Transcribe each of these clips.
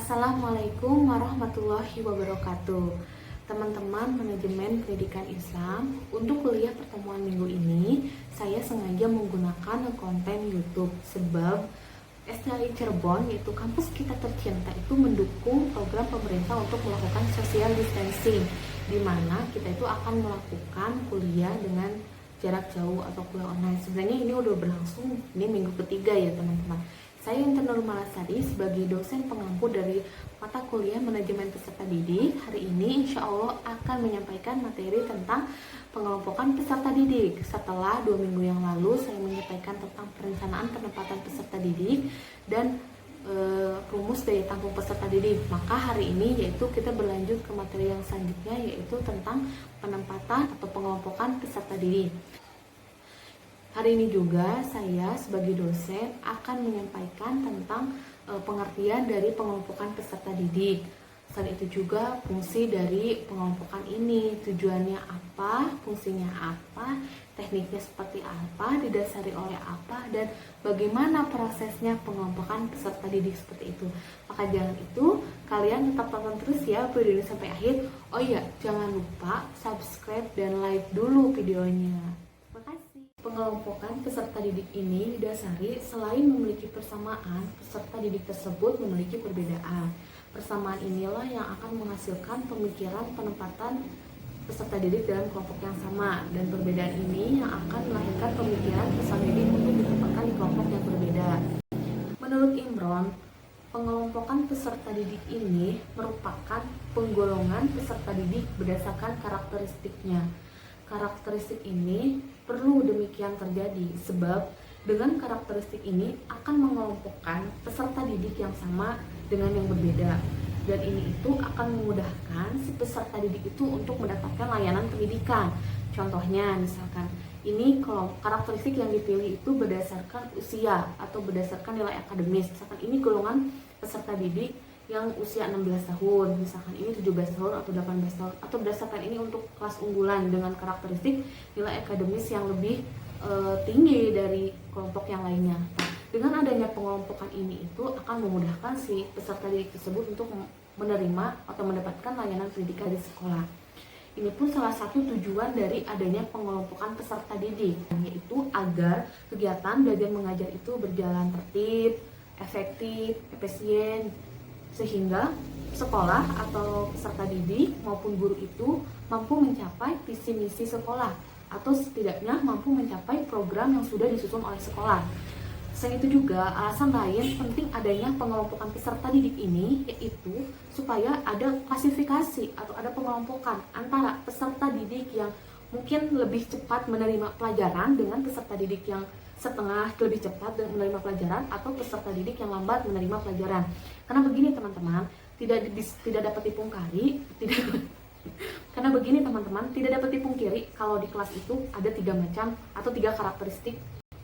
Assalamualaikum warahmatullahi wabarakatuh. Teman-teman manajemen pendidikan Islam, untuk kuliah pertemuan minggu ini saya sengaja menggunakan konten YouTube sebab STI Cirebon, yaitu kampus kita tercinta, itu mendukung program pemerintah untuk melakukan social distancing, di mana kita itu akan melakukan kuliah dengan jarak jauh atau kuliah online. Sebenarnya ini udah berlangsung, ini minggu ketiga ya teman-teman. Saya Intan Nurul Malasari sebagai dosen pengampu dari mata kuliah manajemen peserta didik. Hari ini insya Allah akan menyampaikan materi tentang pengelompokan peserta didik. Setelah 2 minggu yang lalu saya menyampaikan tentang perencanaan penempatan peserta didik dan rumus daya tampung peserta didik. Maka hari ini yaitu kita berlanjut ke materi yang selanjutnya, yaitu tentang penempatan atau pengelompokan peserta didik. Hari ini juga saya sebagai dosen akan menyampaikan tentang pengertian dari pengelompokan peserta didik. Selain itu juga fungsi dari pengelompokan ini, tujuannya apa, fungsinya apa, tekniknya seperti apa, didasari oleh apa, dan bagaimana prosesnya pengelompokan peserta didik seperti itu. Maka jangan itu, kalian tetap tonton terus ya video ini sampai akhir. Oh iya, jangan lupa subscribe dan like dulu videonya. Pengelompokan peserta didik ini didasari selain memiliki persamaan, peserta didik tersebut memiliki perbedaan. Persamaan inilah yang akan menghasilkan pemikiran penempatan peserta didik dalam kelompok yang sama, dan perbedaan ini yang akan melahirkan pemikiran peserta didik untuk ditempatkan di kelompok yang berbeda. Menurut Imron, pengelompokan peserta didik ini merupakan penggolongan peserta didik berdasarkan karakteristiknya. Karakteristik ini perlu demikian terjadi sebab dengan karakteristik ini akan mengelompokkan peserta didik yang sama dengan yang berbeda, dan ini itu akan memudahkan si peserta didik itu untuk mendapatkan layanan pendidikan. Contohnya misalkan ini kalau karakteristik yang dipilih itu berdasarkan usia atau berdasarkan nilai akademis. Misalkan ini golongan peserta didik yang usia 16 tahun, misalkan ini 17 tahun atau 18 tahun, atau berdasarkan ini untuk kelas unggulan dengan karakteristik nilai akademis yang lebih tinggi dari kelompok yang lainnya. Nah, dengan adanya pengelompokan ini itu akan memudahkan si peserta didik tersebut untuk menerima atau mendapatkan layanan pendidikan di sekolah. Ini pun salah satu tujuan dari adanya pengelompokan peserta didik, yaitu agar kegiatan belajar mengajar itu berjalan tertib, efektif, efisien, sehingga sekolah atau peserta didik maupun guru itu mampu mencapai visi misi sekolah atau setidaknya mampu mencapai program yang sudah disusun oleh sekolah. Selain itu juga alasan lain penting adanya pengelompokan peserta didik ini yaitu supaya ada klasifikasi atau ada pengelompokan antara peserta didik yang mungkin lebih cepat menerima pelajaran dengan peserta didik yang setengah lebih cepat dan menerima pelajaran, atau peserta didik yang lambat menerima pelajaran. Karena begini teman-teman, tidak dapat dipungkari, karena begini teman-teman, tidak dapat dipungkiri kalau di kelas itu ada 3 macam atau 3 karakteristik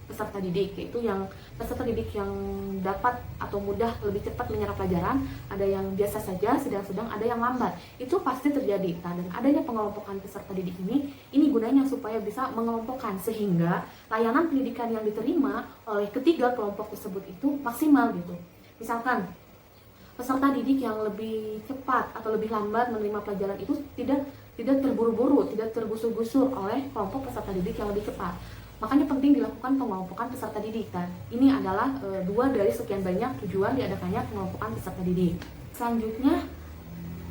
peserta didik, yaitu yang peserta didik yang dapat atau mudah lebih cepat menyerap pelajaran, ada yang biasa saja, sedang-sedang, ada yang lambat. Itu pasti terjadi. Nah, dan adanya pengelompokan peserta didik ini gunanya supaya bisa mengelompokkan sehingga layanan pendidikan yang diterima oleh ketiga kelompok tersebut itu maksimal gitu. Misalkan peserta didik yang lebih cepat atau lebih lambat menerima pelajaran itu tidak terburu-buru, tidak tergusur-gusur oleh kelompok peserta didik yang lebih cepat. Makanya penting dilakukan pengelompokan peserta didik. Dan ini adalah 2 dari sekian banyak tujuan diadakannya pengelompokan peserta didik. Selanjutnya,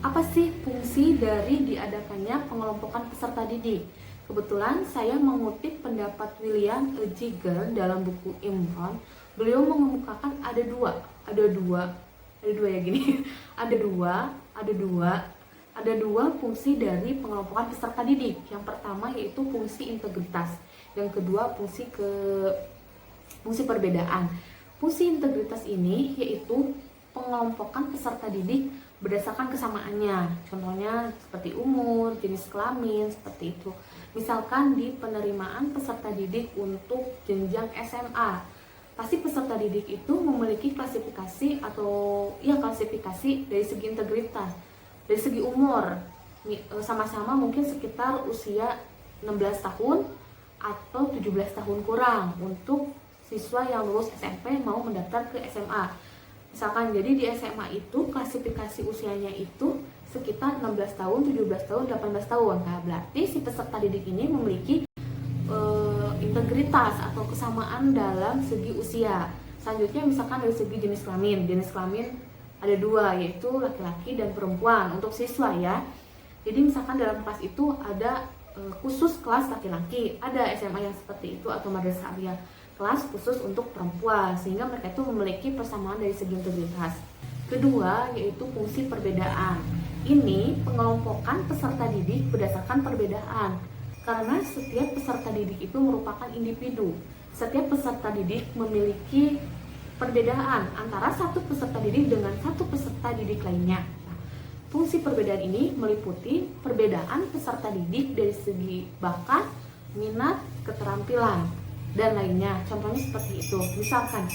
apa sih fungsi dari diadakannya pengelompokan peserta didik? Kebetulan saya mengutip pendapat William Giger dalam buku Imron. Beliau mengemukakan ada dua ya gini. Ada dua fungsi dari pengelompokan peserta didik. Yang pertama yaitu fungsi integritas. Yang kedua fungsi perbedaan. Fungsi integritas ini yaitu pengelompokan peserta didik berdasarkan kesamaannya. Contohnya seperti umur, jenis kelamin, seperti itu. Misalkan di penerimaan peserta didik untuk jenjang SMA, pasti peserta didik itu memiliki klasifikasi klasifikasi dari segi integritas, dari segi umur. Sama-sama mungkin sekitar usia 16 tahun atau 17 tahun kurang untuk siswa yang lulus SMP mau mendaftar ke SMA. Misalkan jadi di SMA itu klasifikasi usianya itu sekitar 16 tahun, 17 tahun, 18 tahun. Nah, berarti si peserta didik ini memiliki integritas atau kesamaan dalam segi usia. Selanjutnya misalkan dari segi jenis kelamin. Jenis kelamin ada dua, yaitu laki-laki dan perempuan untuk siswa ya. Jadi misalkan dalam kelas itu ada khusus kelas laki-laki, ada SMA yang seperti itu atau madrasah aliyah kelas khusus untuk perempuan, sehingga mereka itu memiliki persamaan dari segi integritas. Kedua yaitu fungsi perbedaan. Ini pengelompokan peserta didik berdasarkan perbedaan. Karena setiap peserta didik itu merupakan individu. Setiap peserta didik memiliki perbedaan antara satu peserta didik dengan satu peserta didik lainnya. Nah, fungsi perbedaan ini meliputi perbedaan peserta didik dari segi bakat, minat, keterampilan, dan lainnya. Contohnya seperti itu. Misalkan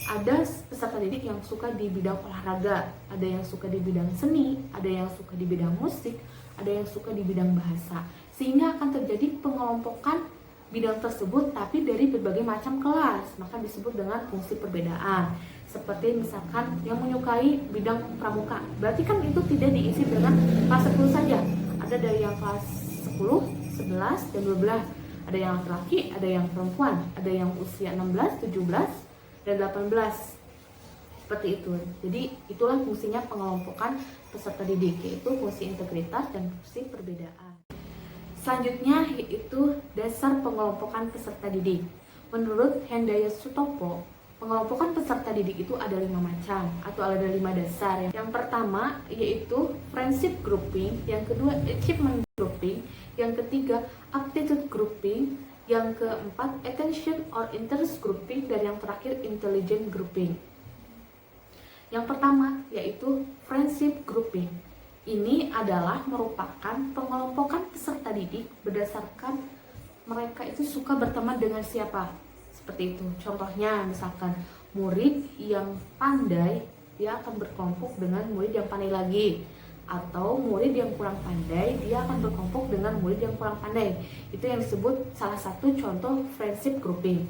ada peserta didik yang suka di bidang olahraga, ada yang suka di bidang seni, ada yang suka di bidang musik, ada yang suka di bidang bahasa. Sehingga akan terjadi pengelompokan bidang tersebut tapi dari berbagai macam kelas, maka disebut dengan fungsi perbedaan. Seperti misalkan yang menyukai bidang pramuka, berarti kan itu tidak diisi dengan kelas 10 saja. Ada dari yang kelas 10, 11, dan 12. Ada yang laki-laki, ada yang perempuan, ada yang usia 16, 17, dan 18. Seperti itu. Jadi itulah fungsinya pengelompokan peserta didik, yaitu fungsi integritas dan fungsi perbedaan. Selanjutnya yaitu dasar pengelompokan peserta didik. Menurut Hendaya Sutopo, pengelompokan peserta didik itu ada 5 macam atau ada 5 dasar. Yang pertama yaitu friendship grouping, yang kedua achievement grouping, yang ketiga aptitude grouping, yang keempat attention or interest grouping, dan yang terakhir intelligent grouping. Yang pertama yaitu friendship grouping. Ini adalah merupakan pengelompokan peserta didik berdasarkan mereka itu suka berteman dengan siapa. Seperti itu. Contohnya misalkan murid yang pandai, dia akan berkelompok dengan murid yang pandai lagi. Atau murid yang kurang pandai, dia akan berkelompok dengan murid yang kurang pandai. Itu yang disebut salah satu contoh friendship grouping.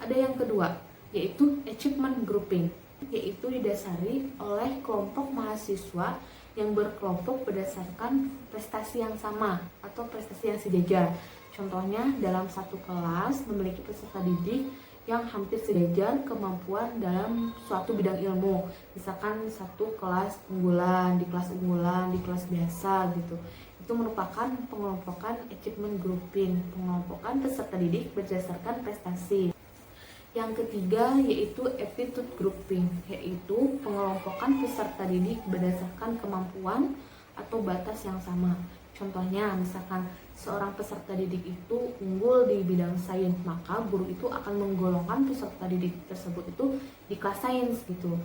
Ada yang kedua, yaitu achievement grouping, yaitu didasari oleh kelompok mahasiswa yang berkelompok berdasarkan prestasi yang sama atau prestasi yang sejajar. Contohnya dalam satu kelas memiliki peserta didik yang hampir sejajar kemampuan dalam suatu bidang ilmu. Misalkan satu kelas unggulan, di kelas biasa gitu. Itu merupakan pengelompokan achievement grouping, pengelompokan peserta didik berdasarkan prestasi. Yang ketiga yaitu aptitude grouping, yaitu pengelompokan peserta didik berdasarkan kemampuan atau batas yang sama. Contohnya misalkan seorang peserta didik itu unggul di bidang sains, maka guru itu akan menggolongkan peserta didik tersebut itu di kelas sains gitu.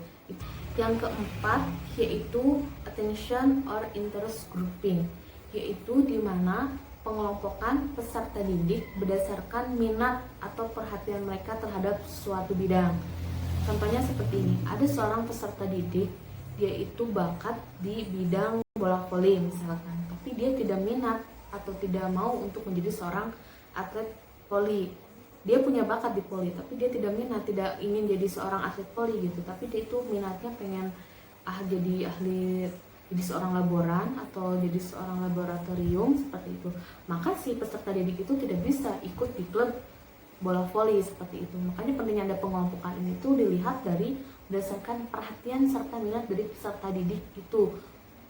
Yang keempat yaitu attention or interest grouping, yaitu di mana pengelompokan peserta didik berdasarkan minat atau perhatian mereka terhadap suatu bidang. Contohnya seperti ini, ada seorang peserta didik, dia itu bakat di bidang bola voli misalkan, tapi dia tidak minat atau tidak mau untuk menjadi seorang atlet voli. Dia punya bakat di voli, tapi dia tidak minat, tidak ingin jadi seorang atlet voli gitu, tapi dia itu minatnya pengen jadi seorang laboran atau jadi seorang laboratorium seperti itu. Maka si peserta didik itu tidak bisa ikut di klub bola voli seperti itu. Makanya pentingnya ada pengelompokan ini itu dilihat dari berdasarkan perhatian serta minat dari peserta didik itu.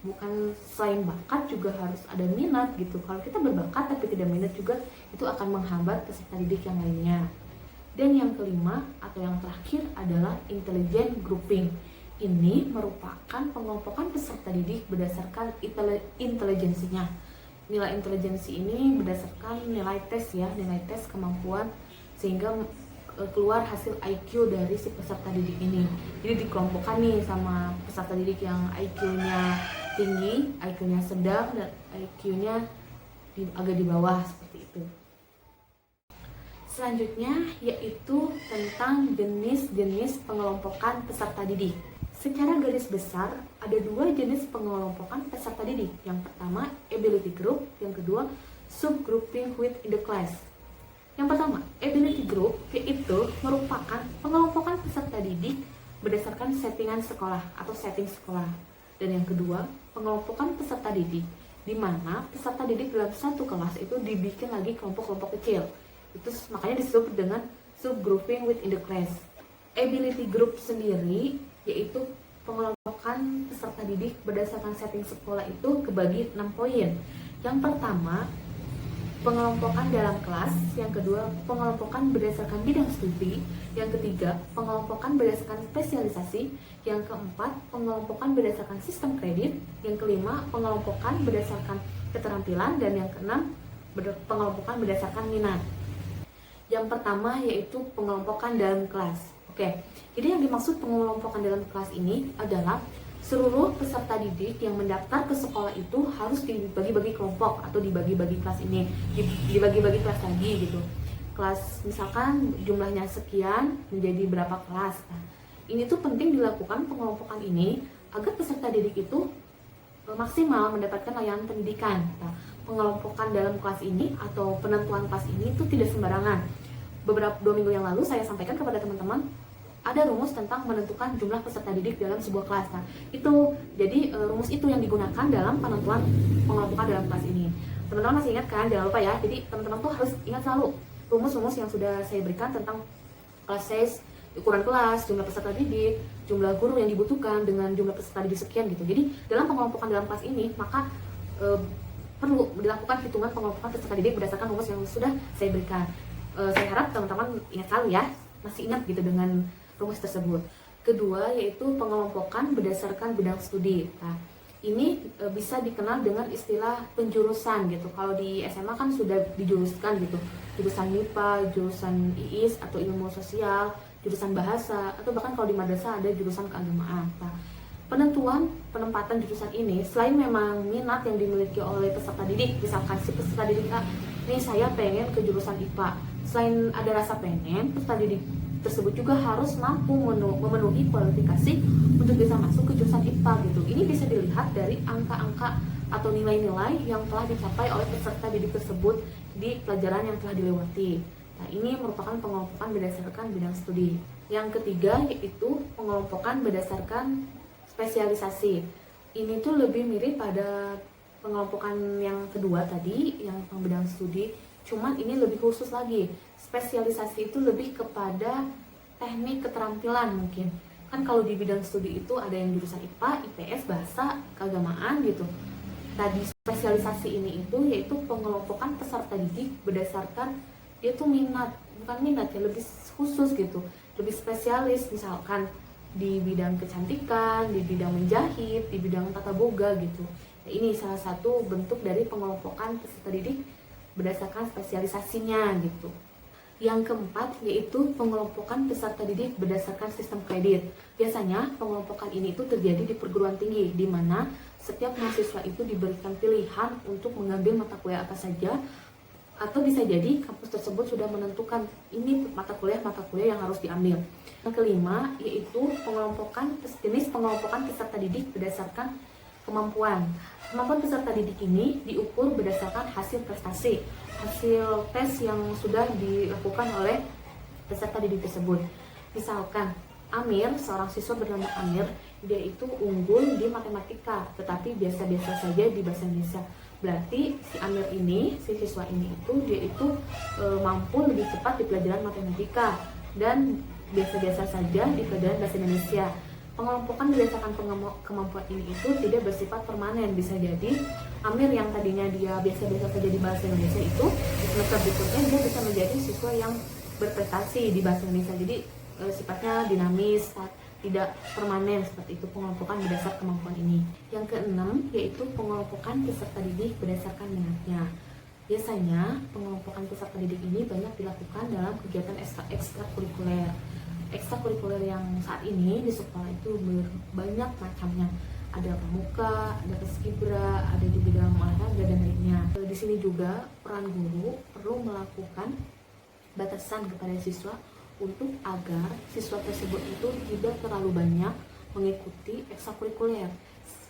Bukan selain bakat juga harus ada minat gitu. Kalau kita berbakat tapi tidak minat juga, itu akan menghambat peserta didik yang lainnya. Dan yang kelima atau yang terakhir adalah intelligent grouping. Ini merupakan pengelompokan peserta didik berdasarkan intelijensinya. Nilai intelijensi ini berdasarkan nilai tes ya, nilai tes kemampuan, sehingga keluar hasil IQ dari si peserta didik ini. Jadi dikelompokkan nih sama peserta didik yang IQ-nya tinggi, IQ-nya sedang, dan IQ-nya agak di bawah seperti itu. Selanjutnya yaitu tentang jenis-jenis pengelompokan peserta didik. Secara garis besar, ada 2 jenis pengelompokan peserta didik. Yang pertama, ability group. Yang kedua, subgrouping within the class. Yang pertama, ability group, yaitu merupakan pengelompokan peserta didik berdasarkan settingan sekolah atau setting sekolah. Dan yang kedua, pengelompokan peserta didik, di mana peserta didik dalam satu kelas itu dibikin lagi kelompok-kelompok kecil. Itu makanya disebut dengan subgrouping within the class. Ability group sendiri yaitu pengelompokan peserta didik berdasarkan setting sekolah itu kebagi 6 poin. Yang pertama, pengelompokan dalam kelas. Yang kedua, pengelompokan berdasarkan bidang studi. Yang ketiga, pengelompokan berdasarkan spesialisasi. Yang keempat, pengelompokan berdasarkan sistem kredit. Yang kelima, pengelompokan berdasarkan keterampilan. Dan yang keenam, pengelompokan berdasarkan minat. Yang pertama yaitu pengelompokan dalam kelas. Oke, jadi yang dimaksud pengelompokan dalam kelas ini adalah seluruh peserta didik yang mendaftar ke sekolah itu harus dibagi-bagi kelompok atau dibagi-bagi kelas ini, dibagi-bagi kelas lagi gitu. Kelas misalkan jumlahnya sekian menjadi berapa kelas. Nah, ini tuh penting dilakukan pengelompokan ini agar peserta didik itu maksimal mendapatkan layanan pendidikan. Nah, pengelompokan dalam kelas ini atau penentuan kelas ini itu tidak sembarangan. Beberapa 2 minggu yang lalu saya sampaikan kepada teman-teman ada rumus tentang menentukan jumlah peserta didik dalam sebuah kelas. Nah, itu jadi rumus itu yang digunakan dalam penentuan pengelompokan dalam kelas ini. Teman-teman masih ingat kan? Jangan lupa ya. Jadi teman-teman tuh harus ingat selalu rumus-rumus yang sudah saya berikan tentang class size, ukuran kelas, jumlah peserta didik, jumlah guru yang dibutuhkan dengan jumlah peserta didik sekian gitu. Jadi dalam pengelompokan dalam kelas ini maka perlu dilakukan hitungan pengelompokan peserta didik berdasarkan rumus yang sudah saya berikan. Saya harap teman-teman ingat selalu ya, masih ingat gitu dengan rumus tersebut. Kedua yaitu pengelompokan berdasarkan bidang studi. Nah, ini bisa dikenal dengan istilah penjurusan gitu. Kalau di SMA kan sudah dijuruskan gitu, jurusan MIPA, jurusan IIS atau ilmu sosial, jurusan bahasa, atau bahkan kalau di madrasah ada jurusan keagamaan. Nah, penempatan jurusan ini selain memang minat yang dimiliki oleh peserta didik, misalkan si peserta didik ini saya pengen ke jurusan IPA. Selain ada rasa pengen, peserta didik tersebut juga harus mampu memenuhi kualifikasi untuk bisa masuk ke jurusan IPA gitu. Ini bisa dilihat dari angka-angka atau nilai-nilai yang telah dicapai oleh peserta didik tersebut di pelajaran yang telah dilewati. Nah, ini merupakan pengelompokan berdasarkan bidang studi. Yang ketiga yaitu pengelompokan berdasarkan spesialisasi. Ini tuh lebih mirip pada pengelompokan yang kedua tadi, yang tentang bidang studi. Cuman ini lebih khusus lagi. Spesialisasi itu lebih kepada teknik keterampilan mungkin. Kan kalau di bidang studi itu ada yang jurusan IPA, IPS, bahasa, keagamaan gitu. Tadi spesialisasi ini itu yaitu pengelompokan peserta didik berdasarkan dia tuh minat, bukan minat ya, lebih khusus gitu, lebih spesialis misalkan di bidang kecantikan, di bidang menjahit, di bidang tata boga gitu. Nah, ini salah satu bentuk dari pengelompokan peserta didik berdasarkan spesialisasinya gitu. Yang keempat yaitu pengelompokan peserta didik berdasarkan sistem kredit. Biasanya pengelompokan ini itu terjadi di perguruan tinggi, di mana setiap mahasiswa itu diberikan pilihan untuk mengambil mata kuliah apa saja, atau bisa jadi kampus tersebut sudah menentukan ini mata kuliah yang harus diambil. Yang kelima yaitu jenis pengelompokan peserta didik berdasarkan kemampuan. Kemampuan peserta didik ini diukur berdasarkan hasil prestasi, hasil tes yang sudah dilakukan oleh peserta didik tersebut. Misalkan Amir, seorang siswa bernama Amir, dia itu unggul di matematika, tetapi biasa-biasa saja di bahasa Indonesia. Berarti si Amir ini, si siswa ini itu dia itu mampu lebih cepat di pelajaran matematika dan biasa-biasa saja di pelajaran bahasa Indonesia. Pengelompokan berdasarkan kemampuan ini itu tidak bersifat permanen. Bisa jadi Amir yang tadinya dia biasa-biasa saja di bahasa Indonesia itu di semester berikutnya dia bisa menjadi siswa yang berprestasi di bahasa Indonesia. Jadi sifatnya dinamis, tidak permanen seperti itu pengelompokan berdasarkan kemampuan ini. Yang keenam yaitu pengelompokan peserta didik berdasarkan minatnya. Biasanya pengelompokan peserta didik ini banyak dilakukan dalam kegiatan ekstrakurikuler. Ekstrakurikuler yang saat ini di sekolah itu banyak macamnya. Ada pramuka, ada paskibra, ada di bidang olahraga dan lainnya. Di sini juga peran guru perlu melakukan batasan kepada siswa untuk agar siswa tersebut itu tidak terlalu banyak mengikuti ekstrakurikuler.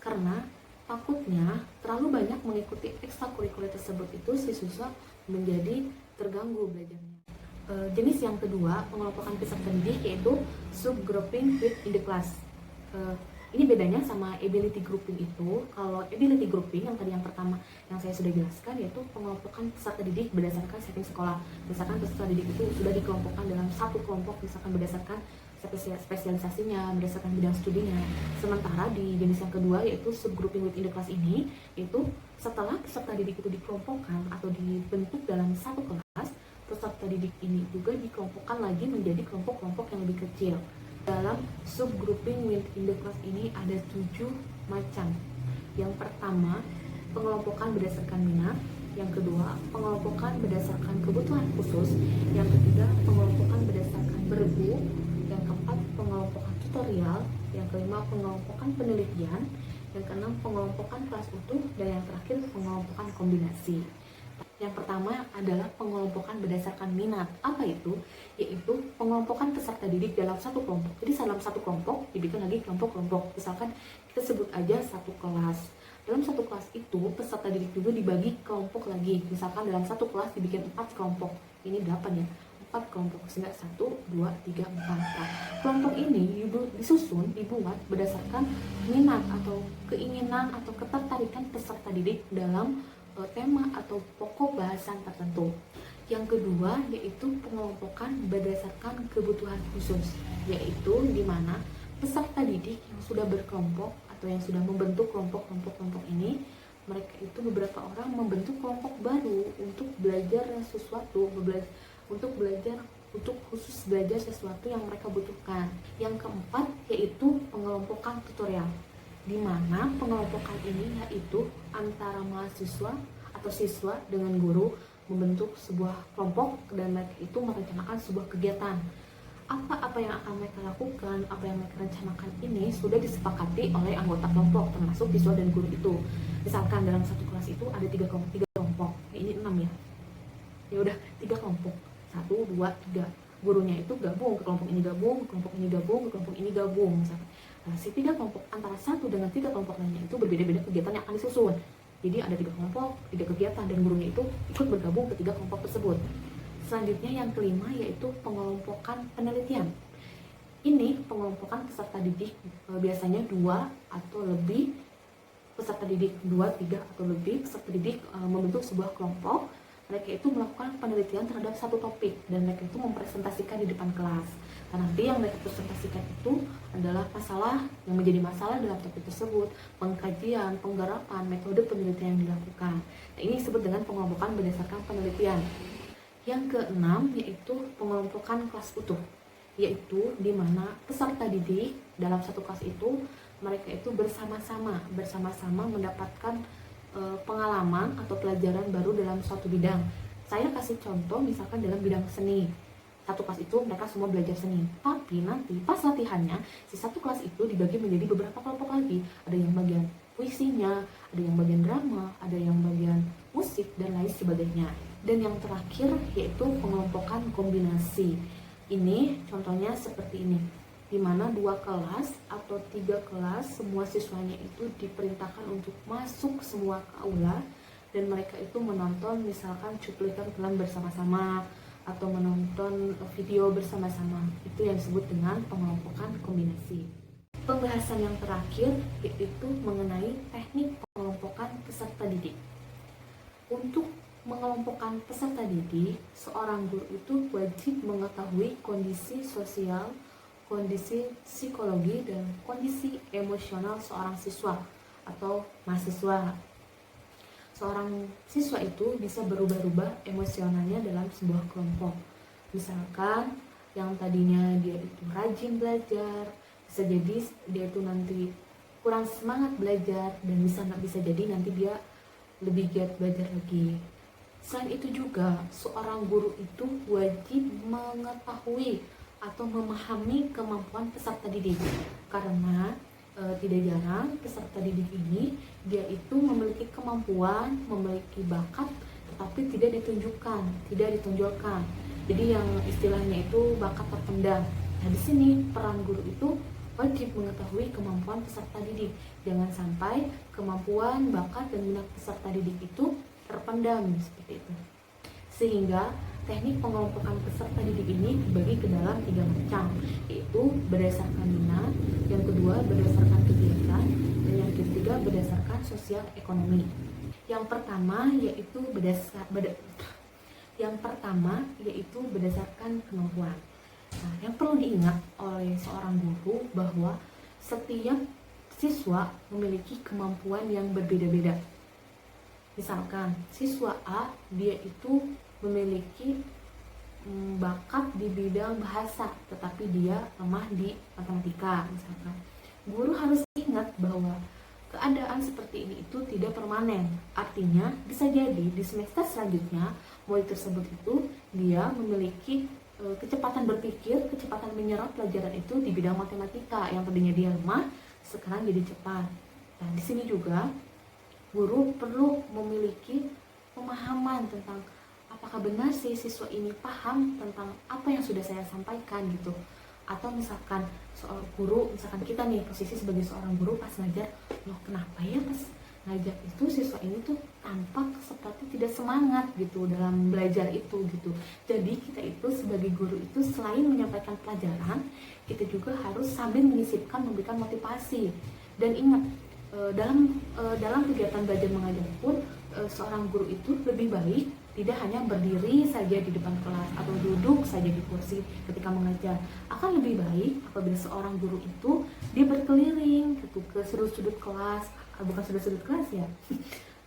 Karena takutnya terlalu banyak mengikuti ekstrakurikuler tersebut itu si siswa menjadi terganggu belajarnya. Jenis yang kedua pengelompokan peserta didik yaitu subgrouping within the class. Ini bedanya sama ability grouping itu. Kalau ability grouping yang tadi yang pertama yang saya sudah jelaskan yaitu pengelompokan peserta didik berdasarkan setting sekolah. Misalkan peserta didik itu sudah dikelompokkan dalam satu kelompok misalkan berdasarkan spesialisasinya, berdasarkan bidang studinya. Sementara di jenis yang kedua yaitu subgrouping within the class ini, itu setelah peserta didik itu dikelompokkan atau dibentuk dalam satu kelas, peserta didik ini juga dikelompokkan lagi menjadi kelompok-kelompok yang lebih kecil. Dalam subgrouping within the class ini ada 7 macam. Yang pertama, pengelompokan berdasarkan minat. Yang kedua, pengelompokan berdasarkan kebutuhan khusus. Yang ketiga, pengelompokan berdasarkan bergu. Yang keempat, pengelompokan tutorial. Yang kelima, pengelompokan penelitian. Yang keenam, pengelompokan kelas utuh. Dan yang terakhir, pengelompokan kombinasi. Yang pertama adalah pengelompokan berdasarkan minat. Apa itu? Yaitu pengelompokan peserta didik dalam satu kelompok. Jadi dalam satu kelompok dibikin lagi kelompok-kelompok. Misalkan kita sebut aja satu kelas. Dalam satu kelas itu peserta didik juga dibagi kelompok lagi. Misalkan dalam satu kelas dibikin 4 kelompok. Ini 8 ya. 4 kelompok sehingga 1, 2, 3, 4. Kelompok ini disusun, dibuat berdasarkan minat atau keinginan atau ketertarikan peserta didik dalam tema atau pokok bahasan tertentu. Yang kedua yaitu pengelompokan berdasarkan kebutuhan khusus, yaitu di mana peserta didik yang sudah berkelompok atau yang sudah membentuk kelompok ini, mereka itu beberapa orang membentuk kelompok baru untuk belajar sesuatu, untuk khusus belajar sesuatu yang mereka butuhkan. Yang keempat yaitu pengelompokan tutorial, di mana pengelompokan ini yaitu antara mahasiswa atau siswa dengan guru membentuk sebuah kelompok dan mereka itu merencanakan sebuah kegiatan. Apa yang akan mereka lakukan, apa yang mereka rencanakan ini sudah disepakati oleh anggota kelompok termasuk siswa dan guru itu. Misalkan dalam satu kelas itu ada 3 kelompok, ini 6 ya. Ya udah 3 kelompok. 1, 2, 3. Gurunya itu gabung ke kelompok ini gabung, ke kelompok ini gabung, ke kelompok ini gabung misalkan. Nah, si 3 kelompok antara 1 dengan 3 kelompok lainnya itu berbeda-beda kegiatan yang akan disusun. Jadi ada 3 kelompok, 3 kegiatan dan gurunya itu ikut bergabung ke 3 kelompok tersebut. Selanjutnya yang kelima yaitu pengelompokan penelitian. Ini pengelompokan peserta didik biasanya 2 atau lebih peserta didik, 2, 3 atau lebih peserta didik membentuk sebuah kelompok. Mereka itu melakukan penelitian terhadap satu topik dan mereka itu mempresentasikan di depan kelas. Dan nanti yang mereka presentasikan itu adalah masalah yang menjadi masalah dalam topik tersebut, pengkajian, penggarapan, metode penelitian yang dilakukan. Nah, ini disebut dengan pengelompokan berdasarkan penelitian. Yang keenam yaitu pengelompokan kelas utuh, yaitu di mana peserta didik dalam satu kelas itu mereka itu bersama-sama mendapatkan pengalaman atau pelajaran baru dalam suatu bidang. Saya kasih contoh misalkan dalam bidang seni. Satu kelas itu mereka semua belajar seni. Tapi nanti pas latihannya, si satu kelas itu dibagi menjadi beberapa kelompok lagi. Ada yang bagian puisinya, ada yang bagian drama, ada yang bagian musik, dan lain sebagainya. Dan yang terakhir yaitu pengelompokan kombinasi. Ini contohnya seperti ini, di mana 2 kelas atau 3 kelas semua siswanya itu diperintahkan untuk masuk semua ke aula dan mereka itu menonton misalkan cuplikan film bersama-sama atau menonton video bersama-sama. Itu yang disebut dengan pengelompokan kombinasi. Pembahasan yang terakhir yaitu mengenai teknik pengelompokan peserta didik. Untuk mengelompokkan peserta didik, seorang guru itu wajib mengetahui kondisi sosial, kondisi psikologi, dan kondisi emosional seorang siswa atau mahasiswa. Seorang siswa itu bisa berubah-ubah emosionalnya dalam sebuah kelompok. Misalkan yang tadinya dia itu rajin belajar, bisa jadi dia itu nanti kurang semangat belajar dan bisa jadi nanti dia lebih giat belajar lagi. Selain itu juga seorang guru itu wajib mengetahui atau memahami kemampuan peserta didik, karena tidak jarang peserta didik ini dia itu memiliki kemampuan, memiliki bakat, tetapi tidak ditunjukkan. Jadi yang istilahnya itu bakat terpendam. Nah, di sini peran guru itu wajib mengetahui kemampuan peserta didik. Jangan sampai kemampuan, bakat, dan minat peserta didik itu terpendam seperti itu. Sehingga teknik pengelompokan peserta didik ini dibagi ke dalam 3 macam, yaitu berdasarkan minat, yang kedua berdasarkan kegiatan, dan yang ketiga berdasarkan sosial ekonomi. Yang pertama yaitu berdasarkan kemampuan. Nah, yang perlu diingat oleh seorang guru bahwa setiap siswa memiliki kemampuan yang berbeda-beda. Misalkan siswa A dia itu memiliki bakat di bidang bahasa, tetapi dia lemah di matematika misalkan. Guru harus ingat bahwa keadaan seperti ini itu tidak permanen. Artinya bisa jadi di semester selanjutnya murid tersebut itu dia memiliki kecepatan berpikir, kecepatan menyerap pelajaran itu di bidang matematika yang tadinya dia lemah, sekarang jadi cepat. Nah, di sini juga guru perlu memiliki pemahaman tentang apakah benar sih siswa ini paham tentang apa yang sudah saya sampaikan gitu. Atau misalkan soal guru, misalkan kita nih posisi sebagai seorang guru pas ngajar, loh kenapa ya pas ngajar itu siswa ini tuh tampak seperti tidak semangat gitu dalam belajar itu gitu. Jadi kita itu sebagai guru itu selain menyampaikan pelajaran, kita juga harus sambil menyisipkan memberikan motivasi. Dan ingat, dalam kegiatan belajar mengajar pun seorang guru itu lebih baik tidak hanya berdiri saja di depan kelas atau duduk saja di kursi ketika mengajar. Akan lebih baik apabila seorang guru itu dia berkeliling gitu ke sudut-sudut kelas, bukan sudut-sudut kelas ya,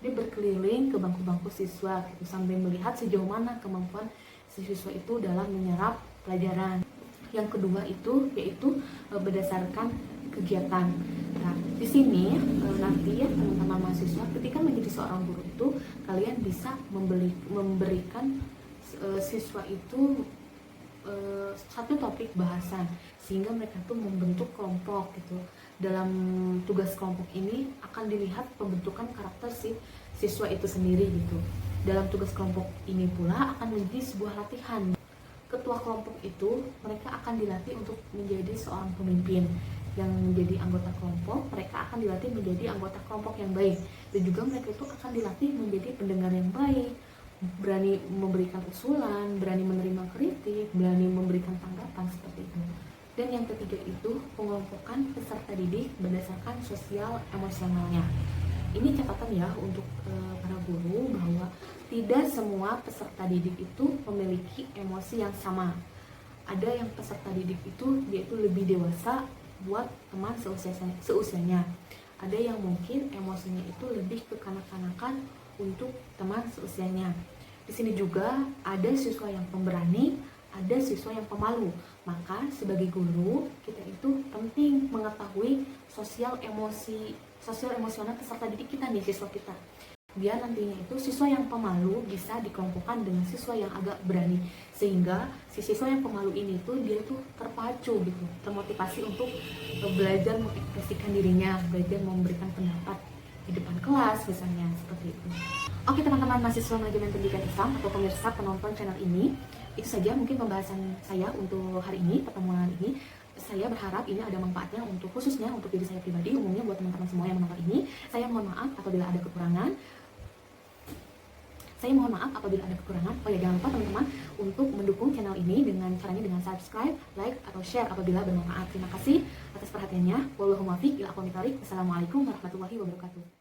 dia berkeliling ke bangku-bangku siswa gitu, sambil melihat sejauh mana kemampuan siswa itu dalam menyerap pelajaran. Yang kedua itu yaitu berdasarkan kegiatan. Nah, di sini nanti ya teman-teman mahasiswa ketika menjadi seorang guru itu kalian bisa memberikan siswa itu satu topik bahasan sehingga mereka tuh membentuk kelompok gitu. Dalam tugas kelompok ini akan dilihat pembentukan karakter si siswa itu sendiri gitu. Dalam tugas kelompok ini pula akan menjadi sebuah latihan. Ketua kelompok itu mereka akan dilatih untuk menjadi seorang pemimpin. Yang menjadi anggota kelompok, mereka akan dilatih menjadi anggota kelompok yang baik. Dan juga mereka itu akan dilatih menjadi pendengar yang baik, berani memberikan usulan, berani menerima kritik, berani memberikan tanggapan seperti itu. Dan yang ketiga itu pengelompokan peserta didik berdasarkan sosial emosionalnya. Ini catatan ya untuk para guru bahwa tidak semua peserta didik itu memiliki emosi yang sama. Ada yang peserta didik itu dia itu lebih dewasa buat teman seusianya. Ada yang mungkin emosinya itu lebih kekanak-kanakan untuk teman seusianya. Di sini juga ada siswa yang pemberani, ada siswa yang pemalu. Maka sebagai guru kita itu penting mengetahui sosial emosional peserta didik kita nih, siswa kita. Biar nantinya itu siswa yang pemalu bisa dikelompokkan dengan siswa yang agak berani, sehingga si siswa yang pemalu ini tuh dia tuh terpacu gitu, termotivasi untuk belajar mengekspresikan dirinya, belajar memberikan pendapat di depan kelas misalnya, seperti itu. Oke teman-teman mahasiswa manajemen pendidikan Islam atau pemirsa penonton channel ini, itu saja mungkin pembahasan saya untuk hari ini, pertemuan ini. Saya berharap ini ada manfaatnya untuk khususnya untuk diri saya pribadi, umumnya buat teman-teman semua yang menonton ini. Saya mohon maaf apabila ada kekurangan. Oh ya, jangan lupa teman-teman untuk mendukung channel ini dengan caranya dengan subscribe, like, atau share apabila bermanfaat. Terima kasih atas perhatiannya. Wallahul muwaffiq ila aqwamit thoriq. Wassalamualaikum warahmatullahi wabarakatuh.